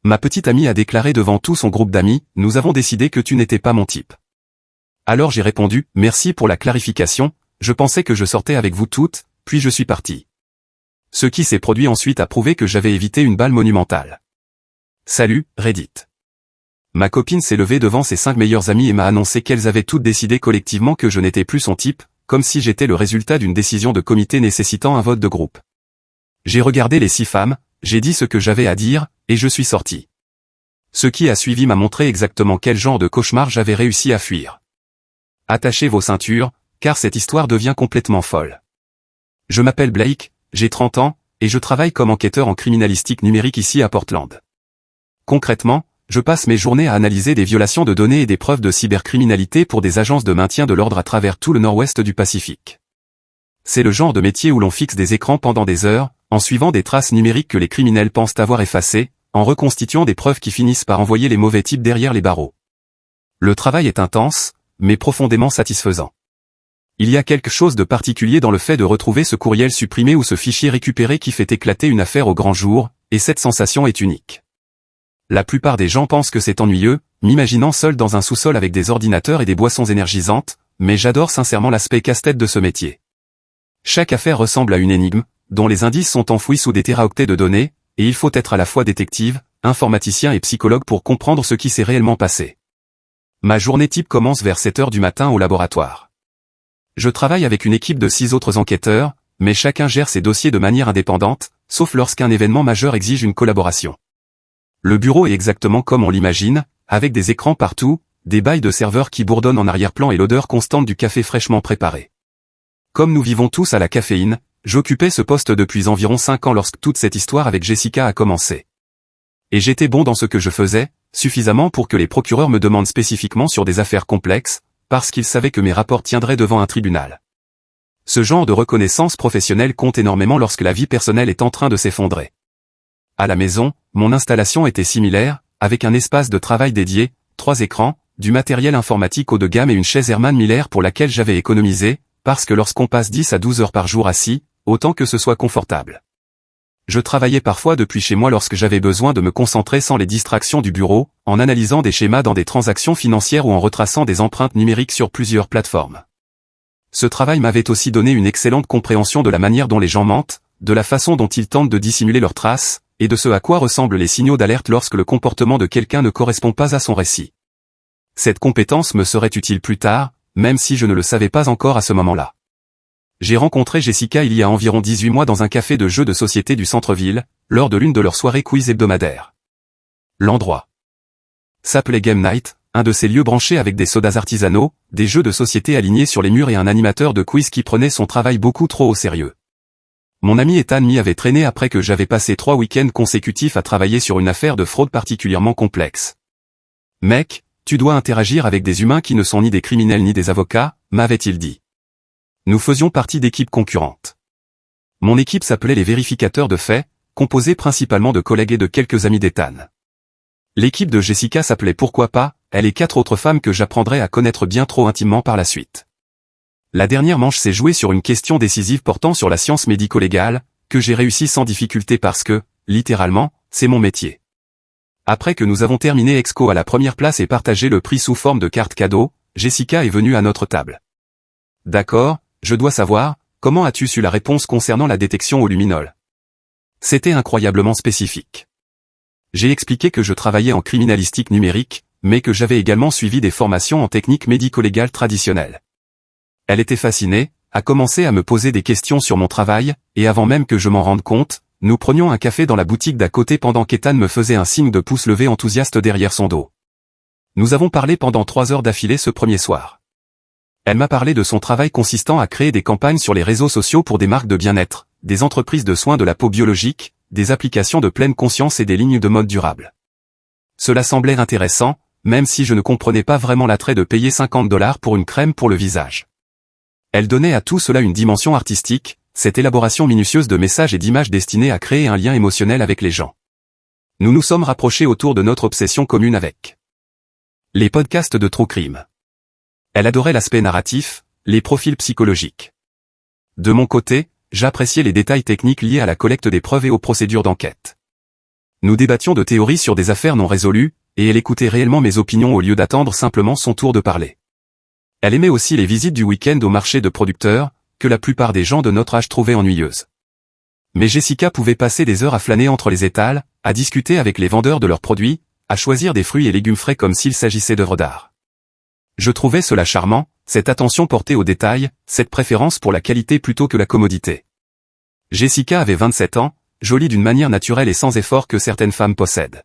Ma petite amie a déclaré devant tout son groupe d'amis, nous avons décidé que tu n'étais pas mon type. Alors j'ai répondu, merci pour la clarification, je pensais que je sortais avec vous toutes, puis je suis parti. Ce qui s'est produit ensuite a prouvé que j'avais évité une balle monumentale. Salut, Reddit. Ma copine s'est levée devant ses 5 meilleures amies et m'a annoncé qu'elles avaient toutes décidé collectivement que je n'étais plus son type, comme si j'étais le résultat d'une décision de comité nécessitant un vote de groupe. J'ai regardé les 6 femmes, j'ai dit ce que j'avais à dire, et je suis sorti. Ce qui a suivi m'a montré exactement quel genre de cauchemar j'avais réussi à fuir. Attachez vos ceintures, car cette histoire devient complètement folle. Je m'appelle Blake, j'ai 30 ans, et je travaille comme enquêteur en criminalistique numérique ici à Portland. Concrètement, je passe mes journées à analyser des violations de données et des preuves de cybercriminalité pour des agences de maintien de l'ordre à travers tout le nord-ouest du Pacifique. C'est le genre de métier où l'on fixe des écrans pendant des heures, en suivant des traces numériques que les criminels pensent avoir effacées, en reconstituant des preuves qui finissent par envoyer les mauvais types derrière les barreaux. Le travail est intense, mais profondément satisfaisant. Il y a quelque chose de particulier dans le fait de retrouver ce courriel supprimé ou ce fichier récupéré qui fait éclater une affaire au grand jour, et cette sensation est unique. La plupart des gens pensent que c'est ennuyeux, m'imaginant seul dans un sous-sol avec des ordinateurs et des boissons énergisantes, mais j'adore sincèrement l'aspect casse-tête de ce métier. Chaque affaire ressemble à une énigme, dont les indices sont enfouis sous des téraoctets de données, et il faut être à la fois détective, informaticien et psychologue pour comprendre ce qui s'est réellement passé. Ma journée type commence vers 7 heures du matin au laboratoire. Je travaille avec une équipe de 6 autres enquêteurs, mais chacun gère ses dossiers de manière indépendante, sauf lorsqu'un événement majeur exige une collaboration. Le bureau est exactement comme on l'imagine, avec des écrans partout, des bails de serveurs qui bourdonnent en arrière-plan et l'odeur constante du café fraîchement préparé. Comme nous vivons tous à la caféine, j'occupais ce poste depuis environ 5 ans lorsque toute cette histoire avec Jessica a commencé. Et j'étais bon dans ce que je faisais, suffisamment pour que les procureurs me demandent spécifiquement sur des affaires complexes, parce qu'ils savaient que mes rapports tiendraient devant un tribunal. Ce genre de reconnaissance professionnelle compte énormément lorsque la vie personnelle est en train de s'effondrer. À la maison, mon installation était similaire, avec un espace de travail dédié, 3 écrans, du matériel informatique haut de gamme et une chaise Herman Miller pour laquelle j'avais économisé, parce que lorsqu'on passe 10 à 12 heures par jour assis, autant que ce soit confortable. Je travaillais parfois depuis chez moi lorsque j'avais besoin de me concentrer sans les distractions du bureau, en analysant des schémas dans des transactions financières ou en retraçant des empreintes numériques sur plusieurs plateformes. Ce travail m'avait aussi donné une excellente compréhension de la manière dont les gens mentent, de la façon dont ils tentent de dissimuler leurs traces, et de ce à quoi ressemblent les signaux d'alerte lorsque le comportement de quelqu'un ne correspond pas à son récit. Cette compétence me serait utile plus tard, même si je ne le savais pas encore à ce moment-là. J'ai rencontré Jessica il y a environ 18 mois dans un café de jeux de société du centre-ville, lors de l'une de leurs soirées quiz hebdomadaires. L'endroit s'appelait Game Night, un de ces lieux branchés avec des sodas artisanaux, des jeux de société alignés sur les murs et un animateur de quiz qui prenait son travail beaucoup trop au sérieux. Mon ami Ethan m'y avait traîné après que j'avais passé 3 week-ends consécutifs à travailler sur une affaire de fraude particulièrement complexe. « Mec, tu dois interagir avec des humains qui ne sont ni des criminels ni des avocats », m'avait-il dit. Nous faisions partie d'équipes concurrentes. Mon équipe s'appelait les vérificateurs de faits, composée principalement de collègues et de quelques amis d'Ethan. L'équipe de Jessica s'appelait Pourquoi pas, elle et 4 autres femmes que j'apprendrai à connaître bien trop intimement par la suite. La dernière manche s'est jouée sur une question décisive portant sur la science médico-légale, que j'ai réussi sans difficulté parce que, littéralement, c'est mon métier. Après que nous avons terminé Exco à la première place et partagé le prix sous forme de carte cadeau, Jessica est venue à notre table. D'accord, je dois savoir, comment as-tu su la réponse concernant la détection au luminol? C'était incroyablement spécifique. J'ai expliqué que je travaillais en criminalistique numérique, mais que j'avais également suivi des formations en technique médico-légale traditionnelle. Elle était fascinée, a commencé à me poser des questions sur mon travail, et avant même que je m'en rende compte, nous prenions un café dans la boutique d'à côté pendant qu'Ethan me faisait un signe de pouce levé enthousiaste derrière son dos. Nous avons parlé pendant 3 heures d'affilée ce premier soir. Elle m'a parlé de son travail consistant à créer des campagnes sur les réseaux sociaux pour des marques de bien-être, des entreprises de soins de la peau biologique, des applications de pleine conscience et des lignes de mode durable. Cela semblait intéressant, même si je ne comprenais pas vraiment l'attrait de payer $50 pour une crème pour le visage. Elle donnait à tout cela une dimension artistique, cette élaboration minutieuse de messages et d'images destinée à créer un lien émotionnel avec les gens. Nous nous sommes rapprochés autour de notre obsession commune avec les podcasts de True Crime. Elle adorait l'aspect narratif, les profils psychologiques. De mon côté, j'appréciais les détails techniques liés à la collecte des preuves et aux procédures d'enquête. Nous débattions de théories sur des affaires non résolues, et elle écoutait réellement mes opinions au lieu d'attendre simplement son tour de parler. Elle aimait aussi les visites du week-end au marché de producteurs, que la plupart des gens de notre âge trouvaient ennuyeuses. Mais Jessica pouvait passer des heures à flâner entre les étals, à discuter avec les vendeurs de leurs produits, à choisir des fruits et légumes frais comme s'il s'agissait d'œuvres d'art. Je trouvais cela charmant, cette attention portée aux détails, cette préférence pour la qualité plutôt que la commodité. Jessica avait 27 ans, jolie d'une manière naturelle et sans effort que certaines femmes possèdent.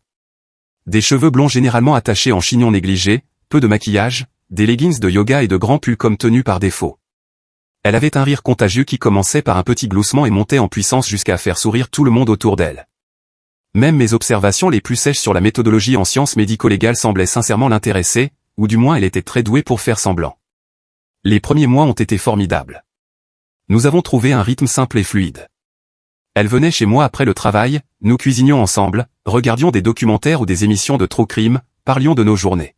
Des cheveux blonds généralement attachés en chignon négligé, peu de maquillage, des leggings de yoga et de grands pulls comme tenue par défaut. Elle avait un rire contagieux qui commençait par un petit gloussement et montait en puissance jusqu'à faire sourire tout le monde autour d'elle. Même mes observations les plus sèches sur la méthodologie en sciences médico-légales semblaient sincèrement l'intéresser, ou du moins elle était très douée pour faire semblant. Les premiers mois ont été formidables. Nous avons trouvé un rythme simple et fluide. Elle venait chez moi après le travail, nous cuisinions ensemble, regardions des documentaires ou des émissions de true crime, parlions de nos journées.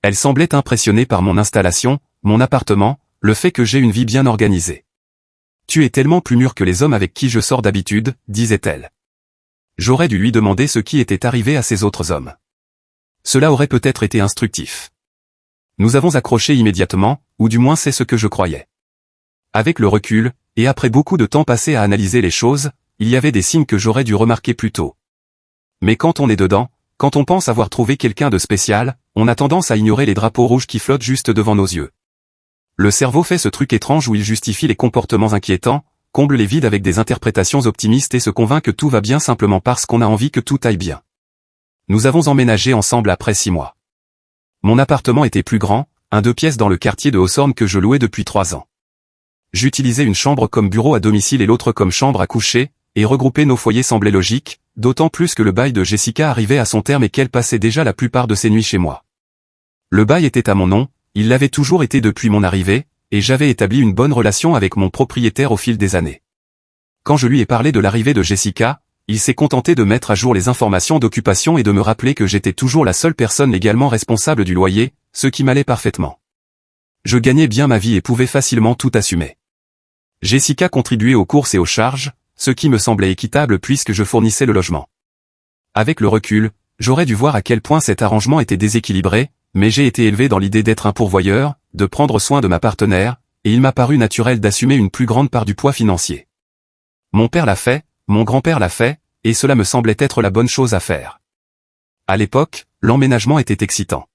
Elle semblait impressionnée par mon installation, mon appartement, le fait que j'ai une vie bien organisée. « Tu es tellement plus mûr que les hommes avec qui je sors d'habitude, » disait-elle. J'aurais dû lui demander ce qui était arrivé à ces autres hommes. Cela aurait peut-être été instructif. Nous avons accroché immédiatement, ou du moins c'est ce que je croyais. Avec le recul, et après beaucoup de temps passé à analyser les choses, il y avait des signes que j'aurais dû remarquer plus tôt. Mais quand on est dedans, quand on pense avoir trouvé quelqu'un de spécial, on a tendance à ignorer les drapeaux rouges qui flottent juste devant nos yeux. Le cerveau fait ce truc étrange où il justifie les comportements inquiétants, comble les vides avec des interprétations optimistes et se convainc que tout va bien simplement parce qu'on a envie que tout aille bien. Nous avons emménagé ensemble après 6 mois. Mon appartement était plus grand, un 2 pièces dans le quartier de Hawthorne que je louais depuis 3 ans. J'utilisais une chambre comme bureau à domicile et l'autre comme chambre à coucher, et regrouper nos foyers semblait logique, d'autant plus que le bail de Jessica arrivait à son terme et qu'elle passait déjà la plupart de ses nuits chez moi. Le bail était à mon nom, il l'avait toujours été depuis mon arrivée, et j'avais établi une bonne relation avec mon propriétaire au fil des années. Quand je lui ai parlé de l'arrivée de Jessica, il s'est contenté de mettre à jour les informations d'occupation et de me rappeler que j'étais toujours la seule personne légalement responsable du loyer, ce qui m'allait parfaitement. Je gagnais bien ma vie et pouvais facilement tout assumer. Jessica contribuait aux courses et aux charges, ce qui me semblait équitable puisque je fournissais le logement. Avec le recul, j'aurais dû voir à quel point cet arrangement était déséquilibré, mais j'ai été élevé dans l'idée d'être un pourvoyeur, de prendre soin de ma partenaire, et il m'a paru naturel d'assumer une plus grande part du poids financier. Mon père l'a fait, mon grand-père l'a fait, et cela me semblait être la bonne chose à faire. À l'époque, l'emménagement était excitant.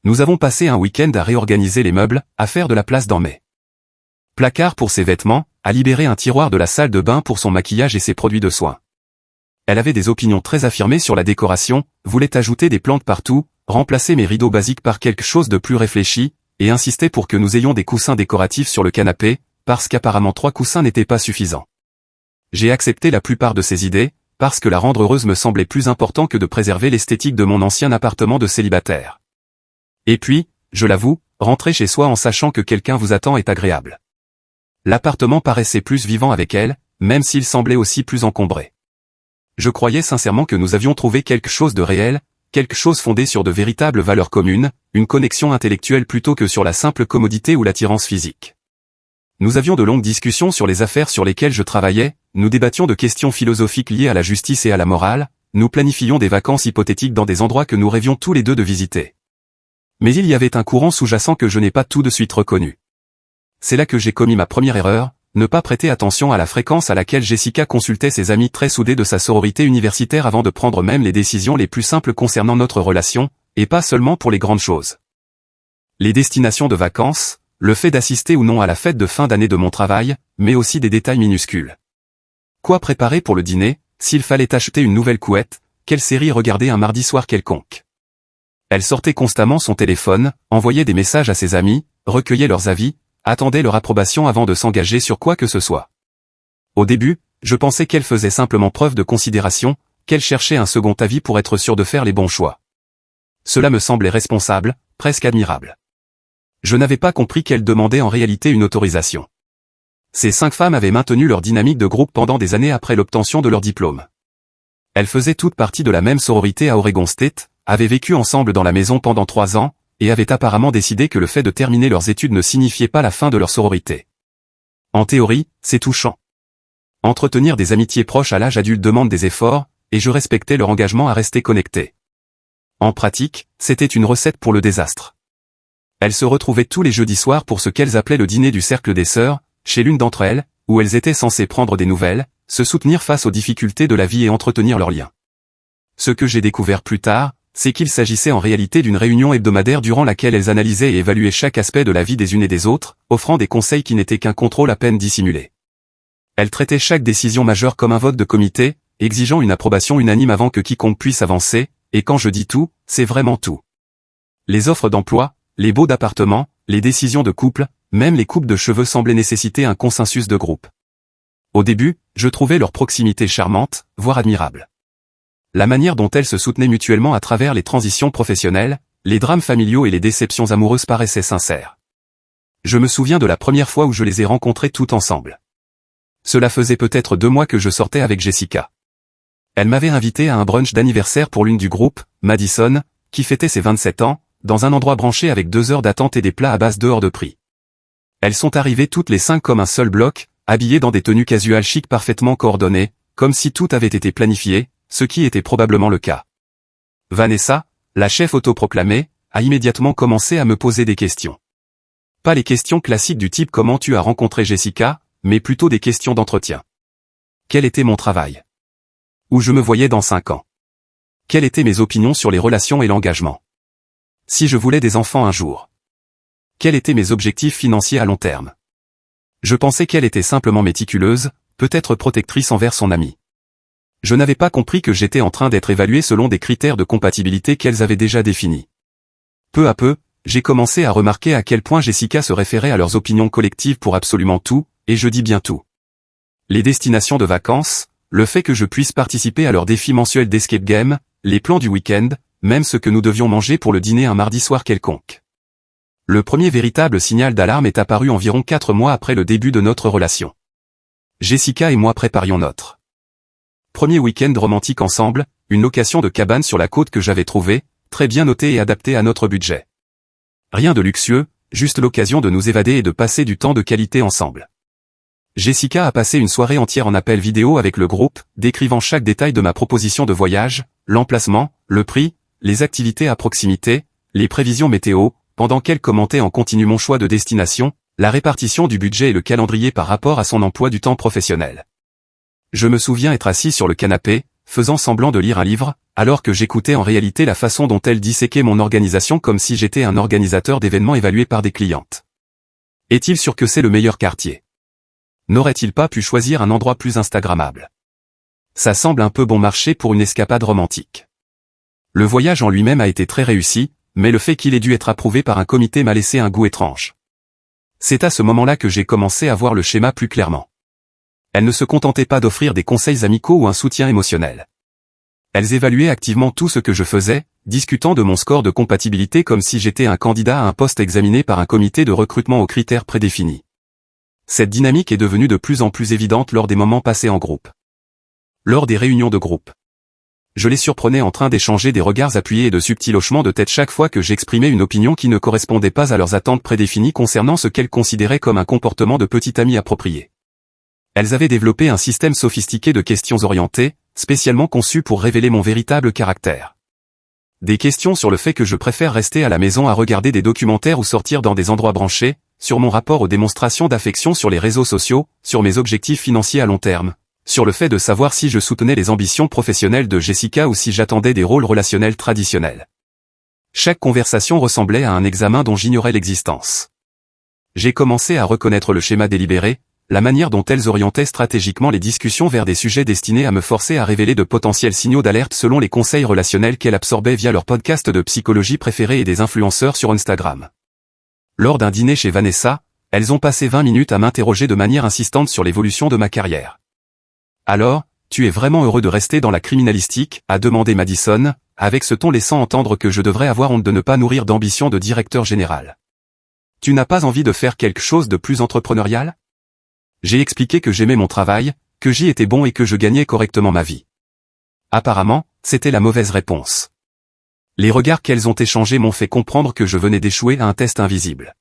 Nous avons passé un week-end à réorganiser les meubles, à faire de la place dans mes placards pour ses vêtements, à libérer un tiroir de la salle de bain pour son maquillage et ses produits de soins. Elle avait des opinions très affirmées sur la décoration, voulait ajouter des plantes partout, remplacer mes rideaux basiques par quelque chose de plus réfléchi, et insistait pour que nous ayons des coussins décoratifs sur le canapé, parce qu'apparemment 3 coussins n'étaient pas suffisants. J'ai accepté la plupart de ces idées, parce que la rendre heureuse me semblait plus important que de préserver l'esthétique de mon ancien appartement de célibataire. Et puis, je l'avoue, rentrer chez soi en sachant que quelqu'un vous attend est agréable. L'appartement paraissait plus vivant avec elle, même s'il semblait aussi plus encombré. Je croyais sincèrement que nous avions trouvé quelque chose de réel, quelque chose fondé sur de véritables valeurs communes, une connexion intellectuelle plutôt que sur la simple commodité ou l'attirance physique. Nous avions de longues discussions sur les affaires sur lesquelles je travaillais, nous débattions de questions philosophiques liées à la justice et à la morale, nous planifions des vacances hypothétiques dans des endroits que nous rêvions tous les deux de visiter. Mais il y avait un courant sous-jacent que je n'ai pas tout de suite reconnu. C'est là que j'ai commis ma première erreur, ne pas prêter attention à la fréquence à laquelle Jessica consultait ses amis très soudés de sa sororité universitaire avant de prendre même les décisions les plus simples concernant notre relation, et pas seulement pour les grandes choses. Les destinations de vacances, le fait d'assister ou non à la fête de fin d'année de mon travail, mais aussi des détails minuscules. Quoi préparer pour le dîner, s'il fallait acheter une nouvelle couette, quelle série regarder un mardi soir quelconque. Elle sortait constamment son téléphone, envoyait des messages à ses amis, recueillait leurs avis, attendait leur approbation avant de s'engager sur quoi que ce soit. Au début, je pensais qu'elle faisait simplement preuve de considération, qu'elle cherchait un second avis pour être sûre de faire les bons choix. Cela me semblait responsable, presque admirable. Je n'avais pas compris qu'elle demandait en réalité une autorisation. Ces 5 femmes avaient maintenu leur dynamique de groupe pendant des années après l'obtention de leur diplôme. Elles faisaient toutes partie de la même sororité à Oregon State, avaient vécu ensemble dans la maison pendant 3 ans, et avaient apparemment décidé que le fait de terminer leurs études ne signifiait pas la fin de leur sororité. En théorie, c'est touchant. Entretenir des amitiés proches à l'âge adulte demande des efforts, et je respectais leur engagement à rester connectés. En pratique, c'était une recette pour le désastre. Elles se retrouvaient tous les jeudis soirs pour ce qu'elles appelaient le dîner du cercle des sœurs, chez l'une d'entre elles, où elles étaient censées prendre des nouvelles, se soutenir face aux difficultés de la vie et entretenir leurs liens. Ce que j'ai découvert plus tard, c'est qu'il s'agissait en réalité d'une réunion hebdomadaire durant laquelle elles analysaient et évaluaient chaque aspect de la vie des unes et des autres, offrant des conseils qui n'étaient qu'un contrôle à peine dissimulé. Elles traitaient chaque décision majeure comme un vote de comité, exigeant une approbation unanime avant que quiconque puisse avancer, et quand je dis tout, c'est vraiment tout. Les offres d'emploi, les baux d'appartement, les décisions de couple, même les coupes de cheveux semblaient nécessiter un consensus de groupe. Au début, je trouvais leur proximité charmante, voire admirable. La manière dont elles se soutenaient mutuellement à travers les transitions professionnelles, les drames familiaux et les déceptions amoureuses paraissait sincère. Je me souviens de la première fois où je les ai rencontrées toutes ensemble. Cela faisait peut-être 2 mois que je sortais avec Jessica. Elle m'avait invité à un brunch d'anniversaire pour l'une du groupe, Madison, qui fêtait ses 27 ans, dans un endroit branché avec 2 heures d'attente et des plats à base de hors de prix. Elles sont arrivées toutes les 5 comme un seul bloc, habillées dans des tenues casual chic parfaitement coordonnées, comme si tout avait été planifié, ce qui était probablement le cas. Vanessa, la chef autoproclamée, a immédiatement commencé à me poser des questions. Pas les questions classiques du type comment tu as rencontré Jessica, mais plutôt des questions d'entretien. Quel était mon travail? Où je me voyais dans 5 ans? Quelles étaient mes opinions sur les relations et l'engagement? Si je voulais des enfants un jour? Quels étaient mes objectifs financiers à long terme? Je pensais qu'elle était simplement méticuleuse, peut-être protectrice envers son amie. Je n'avais pas compris que j'étais en train d'être évalué selon des critères de compatibilité qu'elles avaient déjà définis. Peu à peu, j'ai commencé à remarquer à quel point Jessica se référait à leurs opinions collectives pour absolument tout, et je dis bien tout. Les destinations de vacances, le fait que je puisse participer à leurs défis mensuels d'escape game, les plans du week-end, même ce que nous devions manger pour le dîner un mardi soir quelconque. Le premier véritable signal d'alarme est apparu environ 4 mois après le début de notre relation. Jessica et moi préparions notre premier week-end romantique ensemble, une location de cabane sur la côte que j'avais trouvée, très bien notée et adaptée à notre budget. Rien de luxueux, juste l'occasion de nous évader et de passer du temps de qualité ensemble. Jessica a passé une soirée entière en appel vidéo avec le groupe, décrivant chaque détail de ma proposition de voyage, l'emplacement, le prix, les activités à proximité, les prévisions météo, pendant qu'elle commentait en continu mon choix de destination, la répartition du budget et le calendrier par rapport à son emploi du temps professionnel. Je me souviens être assis sur le canapé, faisant semblant de lire un livre, alors que j'écoutais en réalité la façon dont elle disséquait mon organisation comme si j'étais un organisateur d'événements évalué par des clientes. Est-il sûr que c'est le meilleur quartier? N'aurait-il pas pu choisir un endroit plus instagrammable? Ça semble un peu bon marché pour une escapade romantique. Le voyage en lui-même a été très réussi, mais le fait qu'il ait dû être approuvé par un comité m'a laissé un goût étrange. C'est à ce moment-là que j'ai commencé à voir le schéma plus clairement. Elles ne se contentaient pas d'offrir des conseils amicaux ou un soutien émotionnel. Elles évaluaient activement tout ce que je faisais, discutant de mon score de compatibilité comme si j'étais un candidat à un poste examiné par un comité de recrutement aux critères prédéfinis. Cette dynamique est devenue de plus en plus évidente lors des moments passés en groupe. Lors des réunions de groupe. Je les surprenais en train d'échanger des regards appuyés et de subtils hochements de tête chaque fois que j'exprimais une opinion qui ne correspondait pas à leurs attentes prédéfinies concernant ce qu'elles considéraient comme un comportement de petit ami approprié. Elles avaient développé un système sophistiqué de questions orientées, spécialement conçu pour révéler mon véritable caractère. Des questions sur le fait que je préfère rester à la maison à regarder des documentaires ou sortir dans des endroits branchés, sur mon rapport aux démonstrations d'affection sur les réseaux sociaux, sur mes objectifs financiers à long terme, sur le fait de savoir si je soutenais les ambitions professionnelles de Jessica ou si j'attendais des rôles relationnels traditionnels. Chaque conversation ressemblait à un examen dont j'ignorais l'existence. J'ai commencé à reconnaître le schéma délibéré, la manière dont elles orientaient stratégiquement les discussions vers des sujets destinés à me forcer à révéler de potentiels signaux d'alerte selon les conseils relationnels qu'elles absorbaient via leurs podcasts de psychologie préférés et des influenceurs sur Instagram. Lors d'un dîner chez Vanessa, elles ont passé 20 minutes à m'interroger de manière insistante sur l'évolution de ma carrière. Alors, tu es vraiment heureux de rester dans la criminalistique, a demandé Madison, avec ce ton laissant entendre que je devrais avoir honte de ne pas nourrir d'ambition de directeur général. Tu n'as pas envie de faire quelque chose de plus entrepreneurial? J'ai expliqué que j'aimais mon travail, que j'y étais bon et que je gagnais correctement ma vie. Apparemment, c'était la mauvaise réponse. Les regards qu'elles ont échangés m'ont fait comprendre que je venais d'échouer à un test invisible.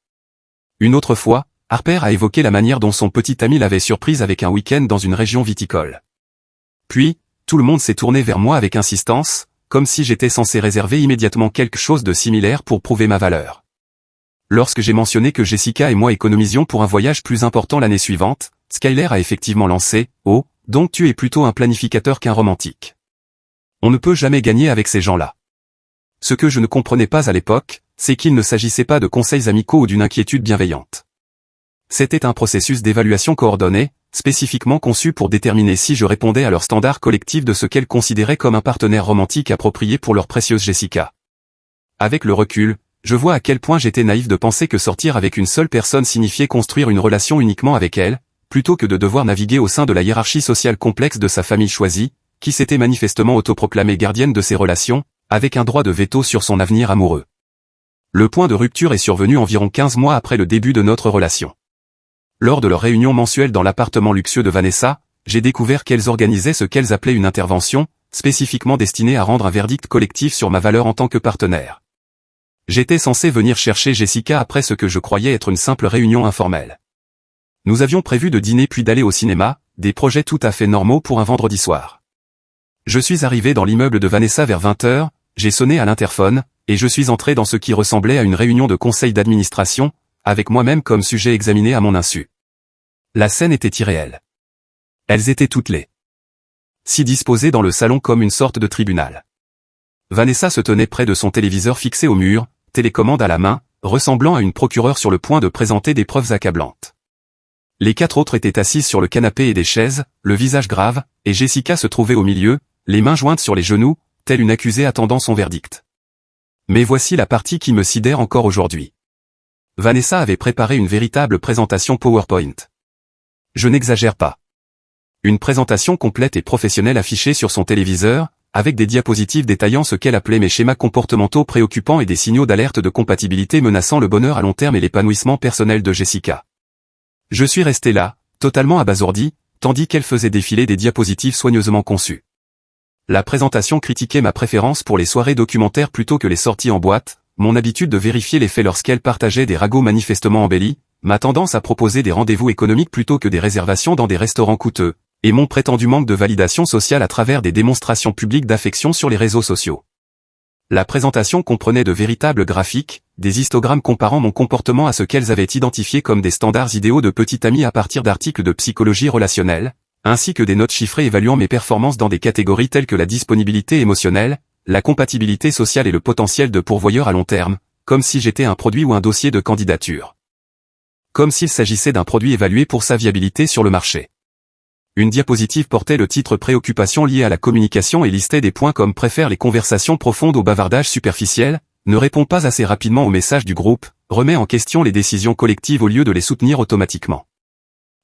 Une autre fois, Harper a évoqué la manière dont son petit ami l'avait surprise avec un week-end dans une région viticole. Puis, tout le monde s'est tourné vers moi avec insistance, comme si j'étais censé réserver immédiatement quelque chose de similaire pour prouver ma valeur. Lorsque j'ai mentionné que Jessica et moi économisions pour un voyage plus important l'année suivante, Skyler a effectivement lancé « Oh, donc tu es plutôt un planificateur qu'un romantique. On ne peut jamais gagner avec ces gens-là. » Ce que je ne comprenais pas à l'époque, c'est qu'il ne s'agissait pas de conseils amicaux ou d'une inquiétude bienveillante. C'était un processus d'évaluation coordonné, spécifiquement conçu pour déterminer si je répondais à leur standard collectif de ce qu'elles considéraient comme un partenaire romantique approprié pour leur précieuse Jessica. Avec le recul, je vois à quel point j'étais naïf de penser que sortir avec une seule personne signifiait construire une relation uniquement avec elle, plutôt que de devoir naviguer au sein de la hiérarchie sociale complexe de sa famille choisie, qui s'était manifestement autoproclamée gardienne de ses relations, avec un droit de veto sur son avenir amoureux. Le point de rupture est survenu environ 15 mois après le début de notre relation. Lors de leur réunion mensuelle dans l'appartement luxueux de Vanessa, j'ai découvert qu'elles organisaient ce qu'elles appelaient une intervention, spécifiquement destinée à rendre un verdict collectif sur ma valeur en tant que partenaire. J'étais censé venir chercher Jessica après ce que je croyais être une simple réunion informelle. Nous avions prévu de dîner puis d'aller au cinéma, des projets tout à fait normaux pour un vendredi soir. Je suis arrivé dans l'immeuble de Vanessa vers 20h, j'ai sonné à l'interphone, et je suis entré dans ce qui ressemblait à une réunion de conseil d'administration, avec moi-même comme sujet examiné à mon insu. La scène était irréelle. Elles étaient toutes les si disposées dans le salon comme une sorte de tribunal. Vanessa se tenait près de son téléviseur fixé au mur, télécommande à la main, ressemblant à une procureure sur le point de présenter des preuves accablantes. Les 4 autres étaient assises sur le canapé et des chaises, le visage grave, et Jessica se trouvait au milieu, les mains jointes sur les genoux, telle une accusée attendant son verdict. Mais voici la partie qui me sidère encore aujourd'hui. Vanessa avait préparé une véritable présentation PowerPoint. Je n'exagère pas. Une présentation complète et professionnelle affichée sur son téléviseur, avec des diapositives détaillant ce qu'elle appelait mes schémas comportementaux préoccupants et des signaux d'alerte de compatibilité menaçant le bonheur à long terme et l'épanouissement personnel de Jessica. Je suis resté là, totalement abasourdi, tandis qu'elle faisait défiler des diapositives soigneusement conçues. La présentation critiquait ma préférence pour les soirées documentaires plutôt que les sorties en boîte, mon habitude de vérifier les faits lorsqu'elle partageait des ragots manifestement embellis, ma tendance à proposer des rendez-vous économiques plutôt que des réservations dans des restaurants coûteux, et mon prétendu manque de validation sociale à travers des démonstrations publiques d'affection sur les réseaux sociaux. La présentation comprenait de véritables graphiques, des histogrammes comparant mon comportement à ce qu'elles avaient identifié comme des standards idéaux de petite amie à partir d'articles de psychologie relationnelle, ainsi que des notes chiffrées évaluant mes performances dans des catégories telles que la disponibilité émotionnelle, la compatibilité sociale et le potentiel de pourvoyeur à long terme, comme si j'étais un produit ou un dossier de candidature. Comme s'il s'agissait d'un produit évalué pour sa viabilité sur le marché. Une diapositive portait le titre Préoccupations liées à la communication et listait des points comme préfère les conversations profondes au bavardage superficiel, ne répond pas assez rapidement aux messages du groupe, remet en question les décisions collectives au lieu de les soutenir automatiquement.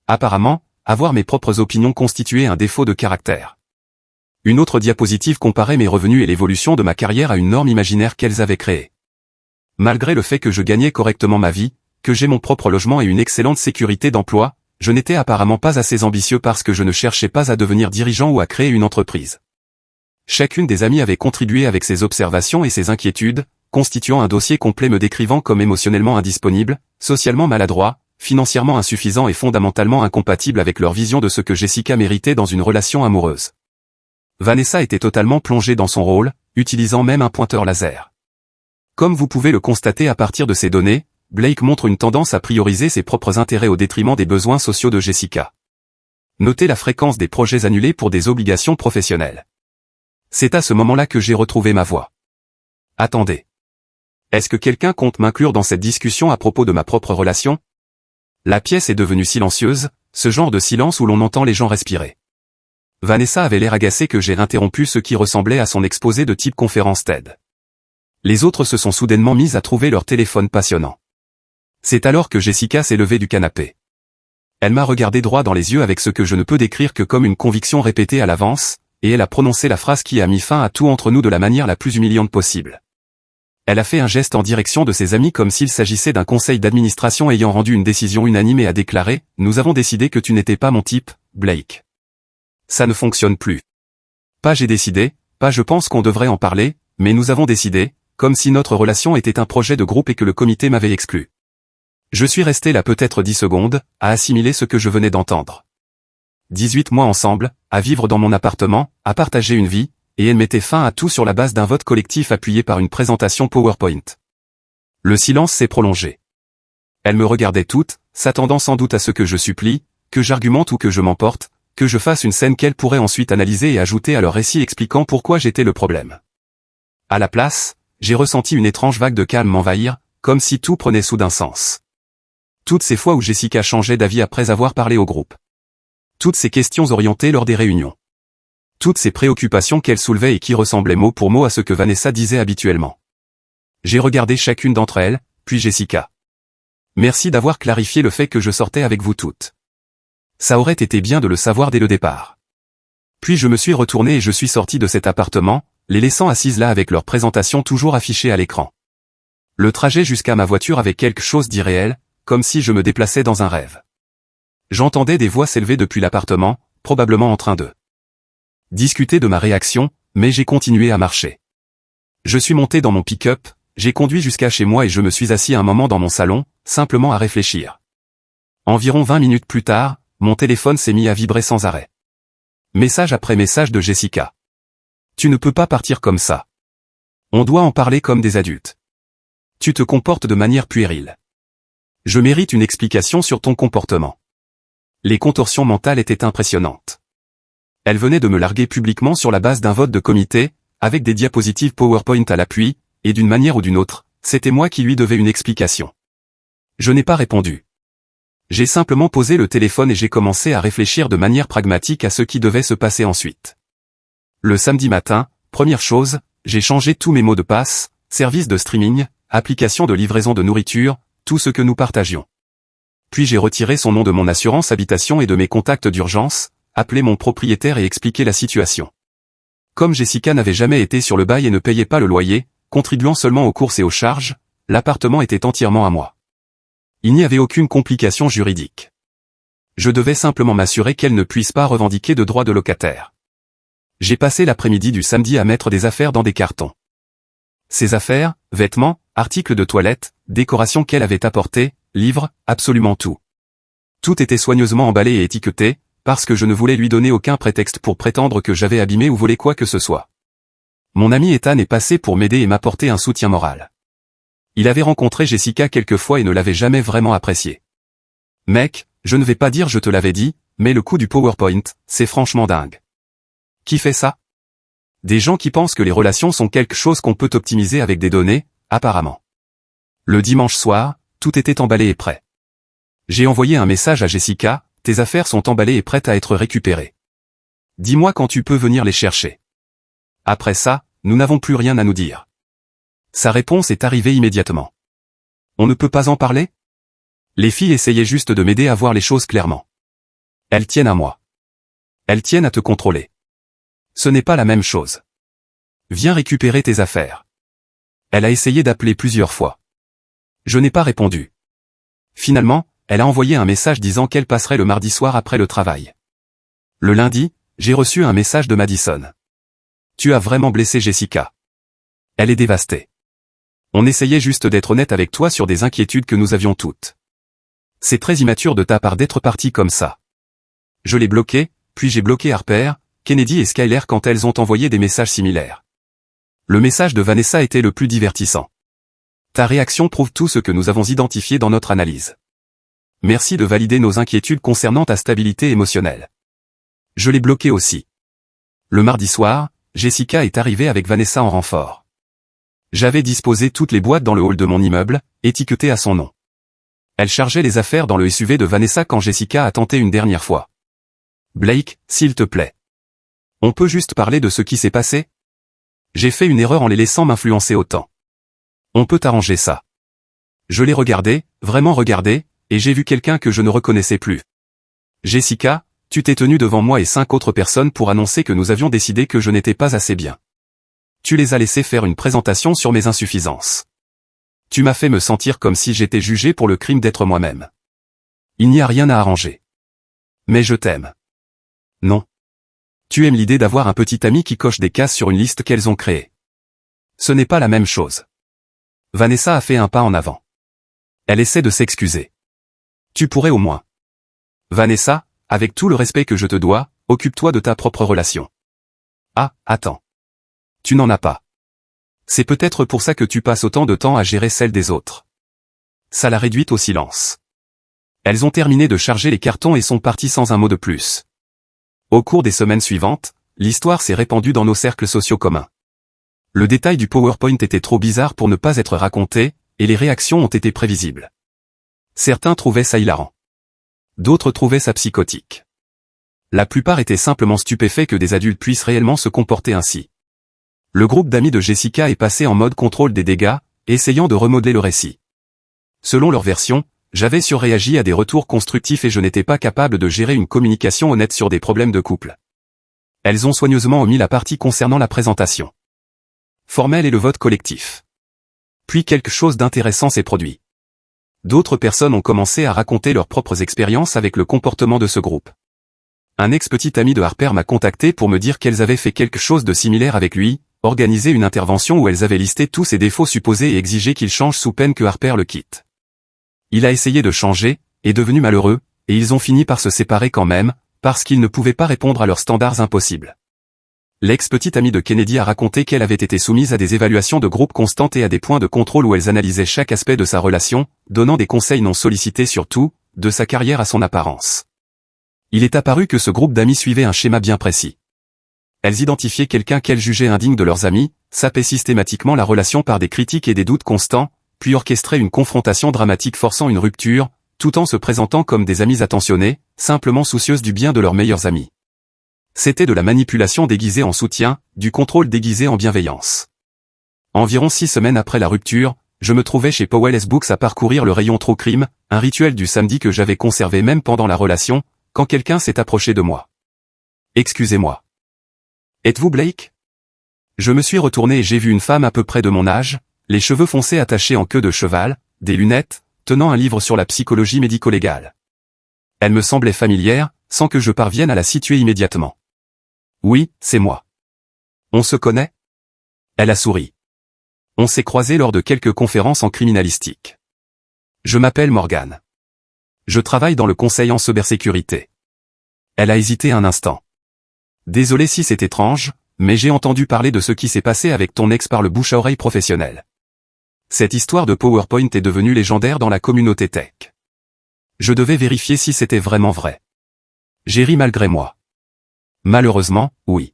Apparemment, avoir mes propres opinions constituait un défaut de caractère. Une autre diapositive comparait mes revenus et l'évolution de ma carrière à une norme imaginaire qu'elles avaient créée. Malgré le fait que je gagnais correctement ma vie, que j'ai mon propre logement et une excellente sécurité d'emploi, je n'étais apparemment pas assez ambitieux parce que je ne cherchais pas à devenir dirigeant ou à créer une entreprise. Chacune des amies avait contribué avec ses observations et ses inquiétudes, constituant un dossier complet me décrivant comme émotionnellement indisponible, socialement maladroit, financièrement insuffisant et fondamentalement incompatible avec leur vision de ce que Jessica méritait dans une relation amoureuse. Vanessa était totalement plongée dans son rôle, utilisant même un pointeur laser. Comme vous pouvez le constater à partir de ces données, Blake montre une tendance à prioriser ses propres intérêts au détriment des besoins sociaux de Jessica. Notez la fréquence des projets annulés pour des obligations professionnelles. C'est à ce moment-là que j'ai retrouvé ma voix. Attendez. Est-ce que quelqu'un compte m'inclure dans cette discussion à propos de ma propre relation? La pièce est devenue silencieuse, ce genre de silence où l'on entend les gens respirer. Vanessa avait l'air agacée que j'ai interrompu ce qui ressemblait à son exposé de type conférence TED. Les autres se sont soudainement mis à trouver leur téléphone passionnant. C'est alors que Jessica s'est levée du canapé. Elle m'a regardé droit dans les yeux avec ce que je ne peux décrire que comme une conviction répétée à l'avance, et elle a prononcé la phrase qui a mis fin à tout entre nous de la manière la plus humiliante possible. Elle a fait un geste en direction de ses amis comme s'il s'agissait d'un conseil d'administration ayant rendu une décision unanime et a déclaré « Nous avons décidé que tu n'étais pas mon type, Blake. Ça ne fonctionne plus. Pas j'ai décidé, pas je pense qu'on devrait en parler, mais nous avons décidé, comme si notre relation était un projet de groupe et que le comité m'avait exclu. » Je suis resté là peut-être 10 secondes, à assimiler ce que je venais d'entendre. 18 mois ensemble, à vivre dans mon appartement, à partager une vie, et elle mettait fin à tout sur la base d'un vote collectif appuyé par une présentation PowerPoint. Le silence s'est prolongé. Elle me regardait toute, s'attendant sans doute à ce que je supplie, que j'argumente ou que je m'emporte, que je fasse une scène qu'elle pourrait ensuite analyser et ajouter à leur récit expliquant pourquoi j'étais le problème. À la place, j'ai ressenti une étrange vague de calme m'envahir, comme si tout prenait soudain sens. Toutes ces fois où Jessica changeait d'avis après avoir parlé au groupe. Toutes ces questions orientées lors des réunions. Toutes ces préoccupations qu'elle soulevait et qui ressemblaient mot pour mot à ce que Vanessa disait habituellement. J'ai regardé chacune d'entre elles, puis Jessica. Merci d'avoir clarifié le fait que je sortais avec vous toutes. Ça aurait été bien de le savoir dès le départ. Puis je me suis retourné et je suis sorti de cet appartement, les laissant assises là avec leur présentation toujours affichée à l'écran. Le trajet jusqu'à ma voiture avait quelque chose d'irréel, comme si je me déplaçais dans un rêve. J'entendais des voix s'élever depuis l'appartement, probablement en train de discuter de ma réaction, mais j'ai continué à marcher. Je suis monté dans mon pick-up, j'ai conduit jusqu'à chez moi et je me suis assis un moment dans mon salon, simplement à réfléchir. Environ 20 minutes plus tard, mon téléphone s'est mis à vibrer sans arrêt. Message après message de Jessica. Tu ne peux pas partir comme ça. On doit en parler comme des adultes. Tu te comportes de manière puérile. Je mérite une explication sur ton comportement. Les contorsions mentales étaient impressionnantes. Elle venait de me larguer publiquement sur la base d'un vote de comité, avec des diapositives PowerPoint à l'appui, et d'une manière ou d'une autre, c'était moi qui lui devais une explication. Je n'ai pas répondu. J'ai simplement posé le téléphone et j'ai commencé à réfléchir de manière pragmatique à ce qui devait se passer ensuite. Le samedi matin, première chose, j'ai changé tous mes mots de passe, services de streaming, applications de livraison de nourriture, tout ce que nous partagions. Puis j'ai retiré son nom de mon assurance habitation et de mes contacts d'urgence, appelé mon propriétaire et expliqué la situation. Comme Jessica n'avait jamais été sur le bail et ne payait pas le loyer, contribuant seulement aux courses et aux charges, l'appartement était entièrement à moi. Il n'y avait aucune complication juridique. Je devais simplement m'assurer qu'elle ne puisse pas revendiquer de droits de locataire. J'ai passé l'après-midi du samedi à mettre des affaires dans des cartons. Ces affaires, vêtements, articles de toilette, décorations qu'elle avait apportées, livres, absolument tout. Tout était soigneusement emballé et étiqueté, parce que je ne voulais lui donner aucun prétexte pour prétendre que j'avais abîmé ou volé quoi que ce soit. Mon ami Ethan est passé pour m'aider et m'apporter un soutien moral. Il avait rencontré Jessica quelques fois et ne l'avait jamais vraiment appréciée. Mec, je ne vais pas dire je te l'avais dit, mais le coup du PowerPoint, c'est franchement dingue. Qui fait ça? Des gens qui pensent que les relations sont quelque chose qu'on peut optimiser avec des données, apparemment. Le dimanche soir, tout était emballé et prêt. J'ai envoyé un message à Jessica, tes affaires sont emballées et prêtes à être récupérées. Dis-moi quand tu peux venir les chercher. Après ça, nous n'avons plus rien à nous dire. Sa réponse est arrivée immédiatement. On ne peut pas en parler? Les filles essayaient juste de m'aider à voir les choses clairement. Elles tiennent à moi. Elles tiennent à te contrôler. Ce n'est pas la même chose. Viens récupérer tes affaires. Elle a essayé d'appeler plusieurs fois. Je n'ai pas répondu. Finalement, elle a envoyé un message disant qu'elle passerait le mardi soir après le travail. Le lundi, j'ai reçu un message de Madison. Tu as vraiment blessé Jessica. Elle est dévastée. On essayait juste d'être honnête avec toi sur des inquiétudes que nous avions toutes. C'est très immature de ta part d'être parti comme ça. Je l'ai bloqué, puis j'ai bloqué Harper, Kennedy et Skyler quand elles ont envoyé des messages similaires. Le message de Vanessa était le plus divertissant. Ta réaction prouve tout ce que nous avons identifié dans notre analyse. Merci de valider nos inquiétudes concernant ta stabilité émotionnelle. Je l'ai bloqué aussi. Le mardi soir, Jessica est arrivée avec Vanessa en renfort. J'avais disposé toutes les boîtes dans le hall de mon immeuble, étiquetées à son nom. Elle chargeait les affaires dans le SUV de Vanessa quand Jessica a tenté une dernière fois. Blake, s'il te plaît. On peut juste parler de ce qui s'est passé? J'ai fait une erreur en les laissant m'influencer autant. On peut arranger ça. Je l'ai regardé, vraiment regardé, et j'ai vu quelqu'un que je ne reconnaissais plus. Jessica, tu t'es tenue devant moi et 5 autres personnes pour annoncer que nous avions décidé que je n'étais pas assez bien. Tu les as laissés faire une présentation sur mes insuffisances. Tu m'as fait me sentir comme si j'étais jugé pour le crime d'être moi-même. Il n'y a rien à arranger. Mais je t'aime. Non. Tu aimes l'idée d'avoir un petit ami qui coche des cases sur une liste qu'elles ont créée. Ce n'est pas la même chose. Vanessa a fait un pas en avant. Elle essaie de s'excuser. Tu pourrais au moins. Vanessa, avec tout le respect que je te dois, occupe-toi de ta propre relation. Ah, attends. Tu n'en as pas. C'est peut-être pour ça que tu passes autant de temps à gérer celle des autres. Ça l'a réduite au silence. Elles ont terminé de charger les cartons et sont parties sans un mot de plus. Au cours des semaines suivantes, l'histoire s'est répandue dans nos cercles sociaux communs. Le détail du PowerPoint était trop bizarre pour ne pas être raconté, et les réactions ont été prévisibles. Certains trouvaient ça hilarant. D'autres trouvaient ça psychotique. La plupart étaient simplement stupéfaits que des adultes puissent réellement se comporter ainsi. Le groupe d'amis de Jessica est passé en mode contrôle des dégâts, essayant de remodeler le récit. Selon leur version, j'avais surréagi à des retours constructifs et je n'étais pas capable de gérer une communication honnête sur des problèmes de couple. Elles ont soigneusement omis la partie concernant la présentation formelle et le vote collectif. Puis quelque chose d'intéressant s'est produit. D'autres personnes ont commencé à raconter leurs propres expériences avec le comportement de ce groupe. Un ex-petit ami de Harper m'a contacté pour me dire qu'elles avaient fait quelque chose de similaire avec lui, organisé une intervention où elles avaient listé tous ses défauts supposés et exigé qu'il change sous peine que Harper le quitte. Il a essayé de changer, est devenu malheureux, et ils ont fini par se séparer quand même, parce qu'ils ne pouvaient pas répondre à leurs standards impossibles. L'ex-petite amie de Kennedy a raconté qu'elle avait été soumise à des évaluations de groupe constantes et à des points de contrôle où elles analysaient chaque aspect de sa relation, donnant des conseils non sollicités sur tout, de sa carrière à son apparence. Il est apparu que ce groupe d'amis suivait un schéma bien précis. Elles identifiaient quelqu'un qu'elles jugeaient indigne de leurs amis, sapaient systématiquement la relation par des critiques et des doutes constants, puis orchestraient une confrontation dramatique forçant une rupture, tout en se présentant comme des amies attentionnées, simplement soucieuses du bien de leurs meilleurs amis. C'était de la manipulation déguisée en soutien, du contrôle déguisé en bienveillance. Environ 6 semaines après la rupture, je me trouvais chez Powell S. Books à parcourir le rayon True Crime, un rituel du samedi que j'avais conservé même pendant la relation, quand quelqu'un s'est approché de moi. « Excusez-moi. Êtes-vous Blake ?» Je me suis retourné et j'ai vu une femme à peu près de mon âge, les cheveux foncés attachés en queue de cheval, des lunettes, tenant un livre sur la psychologie médico-légale. Elle me semblait familière, sans que je parvienne à la situer immédiatement. « Oui, c'est moi. »« On se connaît ?» Elle a souri. « On s'est croisés lors de quelques conférences en criminalistique. »« Je m'appelle Morgan. Je travaille dans le conseil en cybersécurité. » Elle a hésité un instant. « Désolé si c'est étrange, mais j'ai entendu parler de ce qui s'est passé avec ton ex par le bouche à oreille professionnel. Cette histoire de PowerPoint est devenue légendaire dans la communauté tech. Je devais vérifier si c'était vraiment vrai. J'ai ri malgré moi. Malheureusement, oui.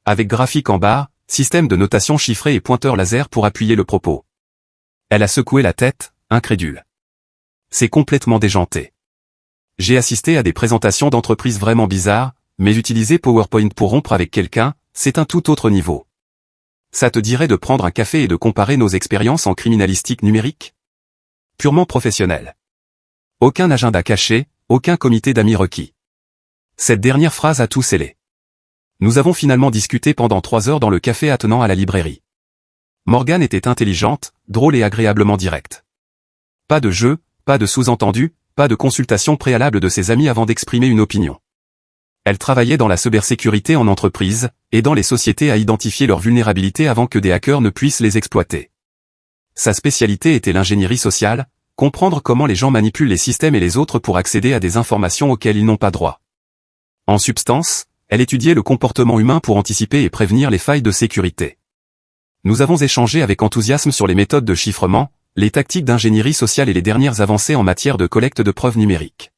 Avec graphique en barre, système de notation chiffrée et pointeur laser pour appuyer le propos. Elle a secoué la tête, incrédule. C'est complètement déjanté. J'ai assisté à des présentations d'entreprises vraiment bizarres, mais utiliser PowerPoint pour rompre avec quelqu'un, c'est un tout autre niveau. Ça te dirait de prendre un café et de comparer nos expériences en criminalistique numérique ? Purement professionnel. Aucun agenda caché, aucun comité d'amis requis. Cette dernière phrase a tout scellé. Nous avons finalement discuté pendant 3 heures dans le café attenant à la librairie. Morgan était intelligente, drôle et agréablement directe. Pas de jeu, pas de sous-entendu, pas de consultation préalable de ses amis avant d'exprimer une opinion. Elle travaillait dans la cybersécurité en entreprise, aidant les sociétés à identifier leurs vulnérabilités avant que des hackers ne puissent les exploiter. Sa spécialité était l'ingénierie sociale, comprendre comment les gens manipulent les systèmes et les autres pour accéder à des informations auxquelles ils n'ont pas droit. En substance, elle étudiait le comportement humain pour anticiper et prévenir les failles de sécurité. Nous avons échangé avec enthousiasme sur les méthodes de chiffrement, les tactiques d'ingénierie sociale et les dernières avancées en matière de collecte de preuves numériques.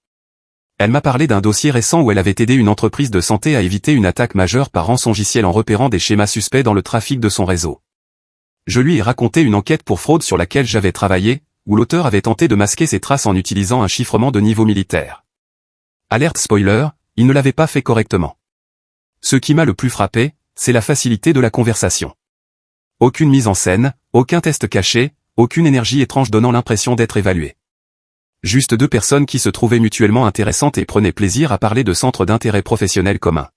Elle m'a parlé d'un dossier récent où elle avait aidé une entreprise de santé à éviter une attaque majeure par rançongiciel en repérant des schémas suspects dans le trafic de son réseau. Je lui ai raconté une enquête pour fraude sur laquelle j'avais travaillé, où l'auteur avait tenté de masquer ses traces en utilisant un chiffrement de niveau militaire. Alerte spoiler, il ne l'avait pas fait correctement. Ce qui m'a le plus frappé, c'est la facilité de la conversation. Aucune mise en scène, aucun test caché, aucune énergie étrange donnant l'impression d'être évaluée. Juste 2 personnes qui se trouvaient mutuellement intéressantes et prenaient plaisir à parler de centres d'intérêt professionnels communs.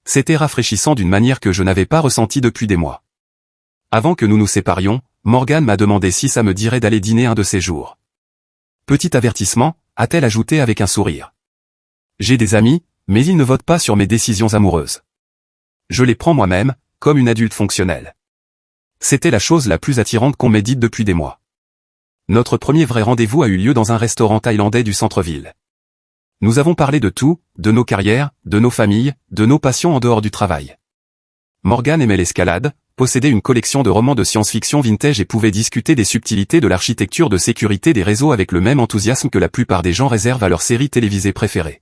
C'était rafraîchissant d'une manière que je n'avais pas ressentie depuis des mois. Avant que nous nous séparions, Morgan m'a demandé si ça me dirait d'aller dîner un de ces jours. Petit avertissement, a-t-elle ajouté avec un sourire. J'ai des amis, mais ils ne votent pas sur mes décisions amoureuses. Je les prends moi-même, comme une adulte fonctionnelle. C'était la chose la plus attirante qu'on m'ait dite depuis des mois. Notre premier vrai rendez-vous a eu lieu dans un restaurant thaïlandais du centre-ville. Nous avons parlé de tout, de nos carrières, de nos familles, de nos passions en dehors du travail. Morgan aimait l'escalade, possédait une collection de romans de science-fiction vintage et pouvait discuter des subtilités de l'architecture de sécurité des réseaux avec le même enthousiasme que la plupart des gens réservent à leurs séries télévisées préférées.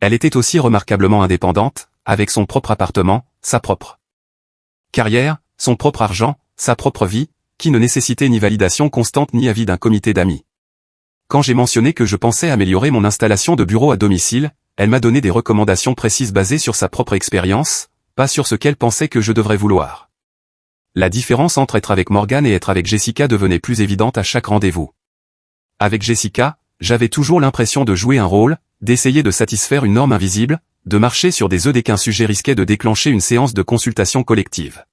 Elle était aussi remarquablement indépendante, avec son propre appartement, sa propre carrière, son propre argent, sa propre vie, qui ne nécessitait ni validation constante ni avis d'un comité d'amis. Quand j'ai mentionné que je pensais améliorer mon installation de bureau à domicile, elle m'a donné des recommandations précises basées sur sa propre expérience, pas sur ce qu'elle pensait que je devrais vouloir. La différence entre être avec Morgan et être avec Jessica devenait plus évidente à chaque rendez-vous. Avec Jessica, j'avais toujours l'impression de jouer un rôle, d'essayer de satisfaire une norme invisible, de marcher sur des œufs dès qu'un sujet risquait de déclencher une séance de consultation collective.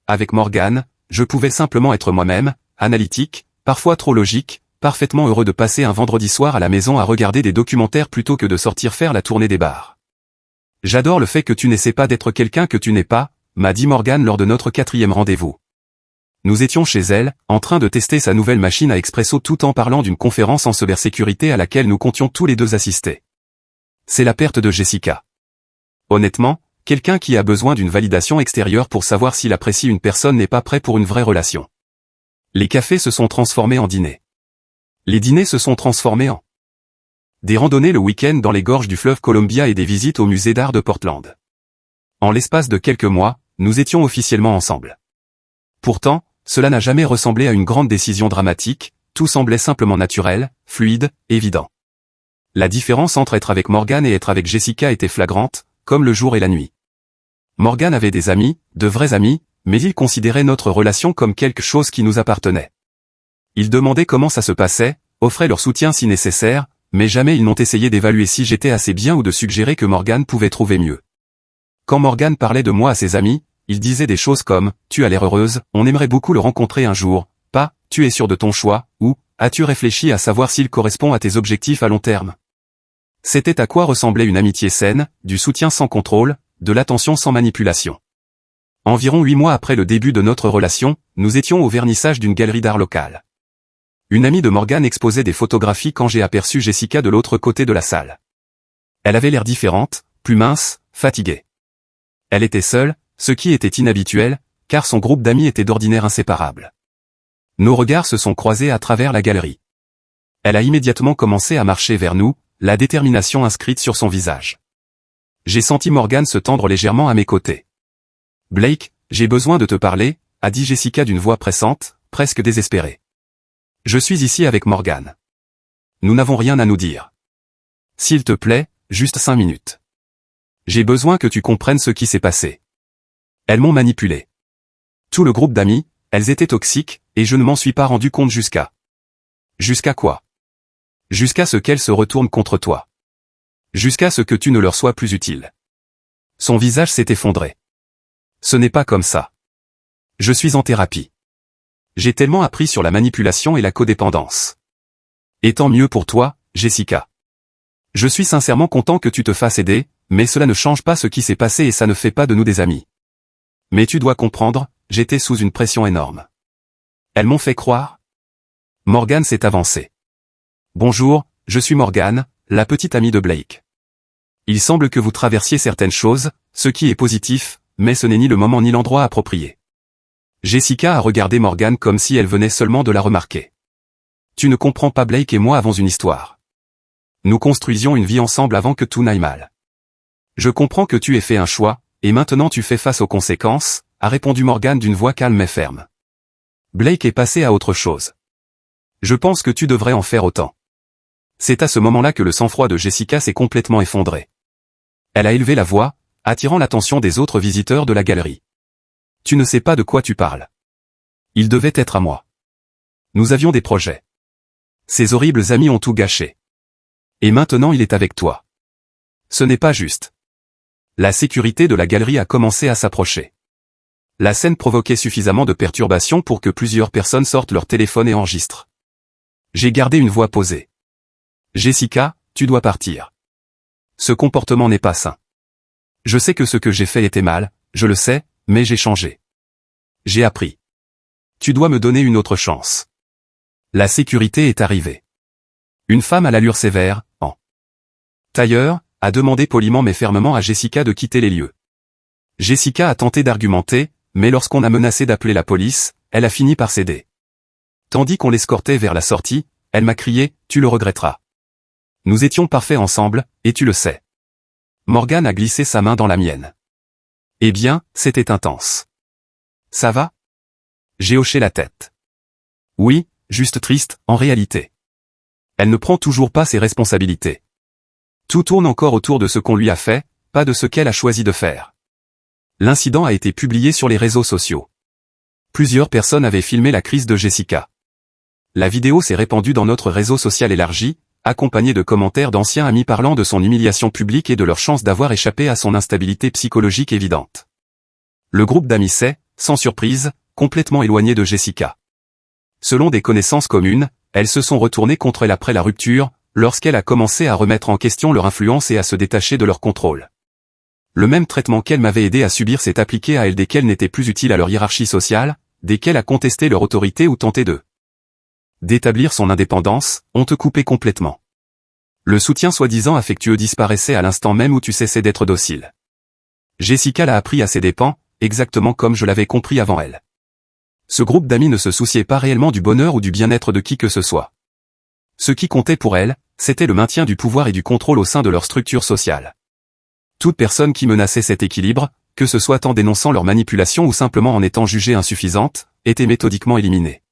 Avec Morgan, je pouvais simplement être moi-même, analytique, parfois trop logique, parfaitement heureux de passer un vendredi soir à la maison à regarder des documentaires plutôt que de sortir faire la tournée des bars. J'adore le fait que tu n'essaies pas d'être quelqu'un que tu n'es pas, m'a dit Morgan lors de notre 4e rendez-vous. Nous étions chez elle, en train de tester sa nouvelle machine à expresso tout en parlant d'une conférence en cybersécurité à laquelle nous comptions tous les deux assister. C'est la perte de Jessica. Honnêtement, quelqu'un qui a besoin d'une validation extérieure pour savoir s'il apprécie une personne n'est pas prêt pour une vraie relation. Les cafés se sont transformés en dîners. Les dîners se sont transformés en des randonnées le week-end dans les gorges du fleuve Columbia et des visites au musée d'art de Portland. En l'espace de quelques mois, nous étions officiellement ensemble. Pourtant, cela n'a jamais ressemblé à une grande décision dramatique, tout semblait simplement naturel, fluide, évident. La différence entre être avec Morgan et être avec Jessica était flagrante, comme le jour et la nuit. Morgan avait des amis, de vrais amis, mais il considérait notre relation comme quelque chose qui nous appartenait. Ils demandaient comment ça se passait, offraient leur soutien si nécessaire, mais jamais ils n'ont essayé d'évaluer si j'étais assez bien ou de suggérer que Morgan pouvait trouver mieux. Quand Morgan parlait de moi à ses amis, il disait des choses comme « Tu as l'air heureuse, on aimerait beaucoup le rencontrer un jour », pas « Tu es sûr de ton choix » ou « As-tu réfléchi à savoir s'il correspond à tes objectifs à long terme ?» C'était à quoi ressemblait une amitié saine, du soutien sans contrôle, de l'attention sans manipulation. Environ 8 mois après le début de notre relation, nous étions au vernissage d'une galerie d'art locale. Une amie de Morgan exposait des photographies quand j'ai aperçu Jessica de l'autre côté de la salle. Elle avait l'air différente, plus mince, fatiguée. Elle était seule, ce qui était inhabituel, car son groupe d'amis était d'ordinaire inséparable. Nos regards se sont croisés à travers la galerie. Elle a immédiatement commencé à marcher vers nous, la détermination inscrite sur son visage. J'ai senti Morgan se tendre légèrement à mes côtés. « Blake, j'ai besoin de te parler », a dit Jessica d'une voix pressante, presque désespérée. « Je suis ici avec Morgan. Nous n'avons rien à nous dire. S'il te plaît, juste 5 minutes. J'ai besoin que tu comprennes ce qui s'est passé. Elles m'ont manipulé. Tout le groupe d'amis, elles étaient toxiques, et je ne m'en suis pas rendu compte jusqu'à... Jusqu'à quoi? Jusqu'à ce qu'elles se retournent contre toi. Jusqu'à ce que tu ne leur sois plus utile. » Son visage s'est effondré. « Ce n'est pas comme ça. Je suis en thérapie. J'ai tellement appris sur la manipulation et la codépendance. Et tant mieux pour toi, Jessica. Je suis sincèrement content que tu te fasses aider, mais cela ne change pas ce qui s'est passé et ça ne fait pas de nous des amis. Mais tu dois comprendre, j'étais sous une pression énorme. Elles m'ont fait croire. » Morgan s'est avancé. « Bonjour, je suis Morgan, la petite amie de Blake. Il semble que vous traversiez certaines choses, ce qui est positif, mais ce n'est ni le moment ni l'endroit approprié. » Jessica a regardé Morgan comme si elle venait seulement de la remarquer. « Tu ne comprends pas, Blake et moi avons une histoire. Nous construisions une vie ensemble avant que tout n'aille mal. Je comprends que tu aies fait un choix, et maintenant tu fais face aux conséquences, » a répondu Morgan d'une voix calme mais ferme. Blake est passé à autre chose. Je pense que tu devrais en faire autant. C'est à ce moment-là que le sang-froid de Jessica s'est complètement effondré. Elle a élevé la voix, attirant l'attention des autres visiteurs de la galerie. Tu ne sais pas de quoi tu parles. Il devait être à moi. Nous avions des projets. Ces horribles amis ont tout gâché. Et maintenant il est avec toi. Ce n'est pas juste. La sécurité de la galerie a commencé à s'approcher. La scène provoquait suffisamment de perturbations pour que plusieurs personnes sortent leur téléphone et enregistrent. J'ai gardé une voix posée. Jessica, tu dois partir. Ce comportement n'est pas sain. Je sais que ce que j'ai fait était mal, je le sais, mais j'ai changé. J'ai appris. Tu dois me donner une autre chance. La sécurité est arrivée. Une femme à l'allure sévère, en Tailleur a demandé poliment mais fermement à Jessica de quitter les lieux. Jessica a tenté d'argumenter, mais lorsqu'on a menacé d'appeler la police, elle a fini par céder. Tandis qu'on l'escortait vers la sortie, elle m'a crié « Tu le regretteras. Nous étions parfaits ensemble, et tu le sais. » Morgane a glissé sa main dans la mienne. Eh bien, c'était intense. Ça va? J'ai hoché la tête. Oui, juste triste, en réalité. Elle ne prend toujours pas ses responsabilités. Tout tourne encore autour de ce qu'on lui a fait, pas de ce qu'elle a choisi de faire. L'incident a été publié sur les réseaux sociaux. Plusieurs personnes avaient filmé la crise de Jessica. La vidéo s'est répandue dans notre réseau social élargi, accompagnée de commentaires d'anciens amis parlant de son humiliation publique et de leur chance d'avoir échappé à son instabilité psychologique évidente. Le groupe d'amis s'est, sans surprise, complètement éloigné de Jessica. Selon des connaissances communes, elles se sont retournées contre elle après la rupture, lorsqu'elle a commencé à remettre en question leur influence et à se détacher de leur contrôle. Le même traitement qu'elle m'avait aidé à subir s'est appliqué à elles dès qu'elles n'étaient plus utiles à leur hiérarchie sociale, dès qu'elle a contesté leur autorité ou tenté d'établir son indépendance, on te coupait complètement. Le soutien soi-disant affectueux disparaissait à l'instant même où tu cessais d'être docile. Jessica l'a appris à ses dépens, exactement comme je l'avais compris avant elle. Ce groupe d'amis ne se souciait pas réellement du bonheur ou du bien-être de qui que ce soit. Ce qui comptait pour elle, c'était le maintien du pouvoir et du contrôle au sein de leur structure sociale. Toute personne qui menaçait cet équilibre, que ce soit en dénonçant leur manipulation ou simplement en étant jugée insuffisante, était méthodiquement éliminée.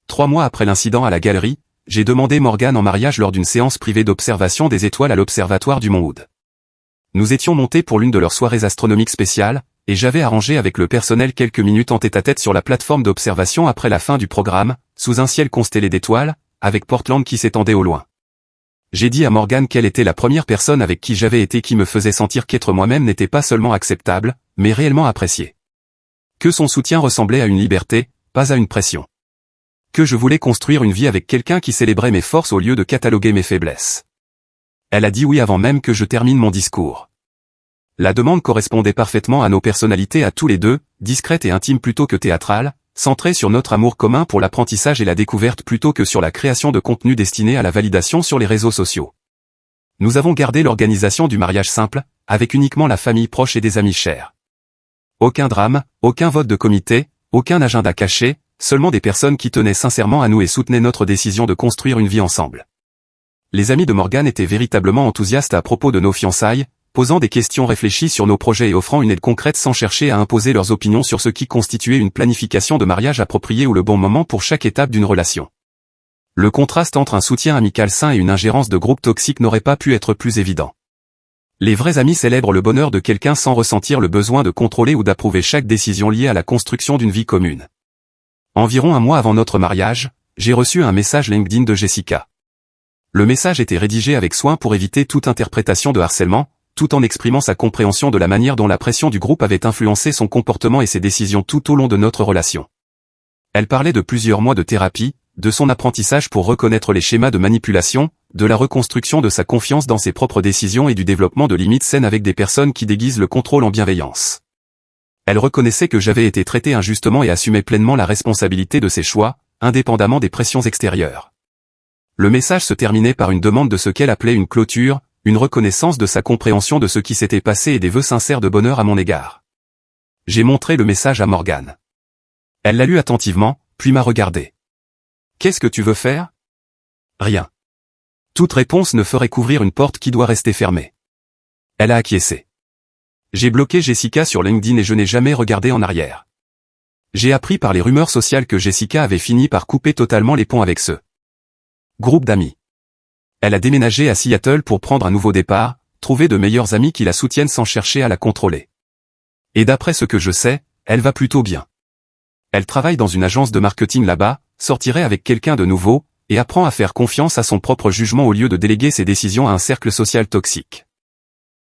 3 mois après l'incident à la galerie, j'ai demandé Morgane en mariage lors d'une séance privée d'observation des étoiles à l'observatoire du Mont Hood. Nous étions montés pour l'une de leurs soirées astronomiques spéciales, et j'avais arrangé avec le personnel quelques minutes en tête-à-tête sur la plateforme d'observation après la fin du programme, sous un ciel constellé d'étoiles, avec Portland qui s'étendait au loin. J'ai dit à Morgane qu'elle était la première personne avec qui j'avais été qui me faisait sentir qu'être moi-même n'était pas seulement acceptable, mais réellement apprécié. Que son soutien ressemblait à une liberté, pas à une pression. Que je voulais construire une vie avec quelqu'un qui célébrait mes forces au lieu de cataloguer mes faiblesses. Elle a dit oui avant même que je termine mon discours. La demande correspondait parfaitement à nos personnalités à tous les deux, discrètes et intimes plutôt que théâtrales, centrées sur notre amour commun pour l'apprentissage et la découverte plutôt que sur la création de contenu destiné à la validation sur les réseaux sociaux. Nous avons gardé l'organisation du mariage simple, avec uniquement la famille proche et des amis chers. Aucun drame, aucun vote de comité, aucun agenda caché, seulement des personnes qui tenaient sincèrement à nous et soutenaient notre décision de construire une vie ensemble. Les amis de Morgane étaient véritablement enthousiastes à propos de nos fiançailles, posant des questions réfléchies sur nos projets et offrant une aide concrète sans chercher à imposer leurs opinions sur ce qui constituait une planification de mariage appropriée ou le bon moment pour chaque étape d'une relation. Le contraste entre un soutien amical sain et une ingérence de groupe toxique n'aurait pas pu être plus évident. Les vrais amis célèbrent le bonheur de quelqu'un sans ressentir le besoin de contrôler ou d'approuver chaque décision liée à la construction d'une vie commune. Environ un mois avant notre mariage, j'ai reçu un message LinkedIn de Jessica. Le message était rédigé avec soin pour éviter toute interprétation de harcèlement, tout en exprimant sa compréhension de la manière dont la pression du groupe avait influencé son comportement et ses décisions tout au long de notre relation. Elle parlait de plusieurs mois de thérapie, de son apprentissage pour reconnaître les schémas de manipulation, de la reconstruction de sa confiance dans ses propres décisions et du développement de limites saines avec des personnes qui déguisent le contrôle en bienveillance. Elle reconnaissait que j'avais été traité injustement et assumait pleinement la responsabilité de ses choix, indépendamment des pressions extérieures. Le message se terminait par une demande de ce qu'elle appelait une clôture, une reconnaissance de sa compréhension de ce qui s'était passé et des vœux sincères de bonheur à mon égard. J'ai montré le message à Morgane. Elle l'a lu attentivement, puis m'a regardé. « Qu'est-ce que tu veux faire ? » « Rien. » Toute réponse ne ferait qu'ouvrir une porte qui doit rester fermée. Elle a acquiescé. J'ai bloqué Jessica sur LinkedIn et je n'ai jamais regardé en arrière. J'ai appris par les rumeurs sociales que Jessica avait fini par couper totalement les ponts avec ce groupe d'amis. Elle a déménagé à Seattle pour prendre un nouveau départ, trouver de meilleurs amis qui la soutiennent sans chercher à la contrôler. Et d'après ce que je sais, elle va plutôt bien. Elle travaille dans une agence de marketing là-bas, sortirait avec quelqu'un de nouveau, et apprend à faire confiance à son propre jugement au lieu de déléguer ses décisions à un cercle social toxique.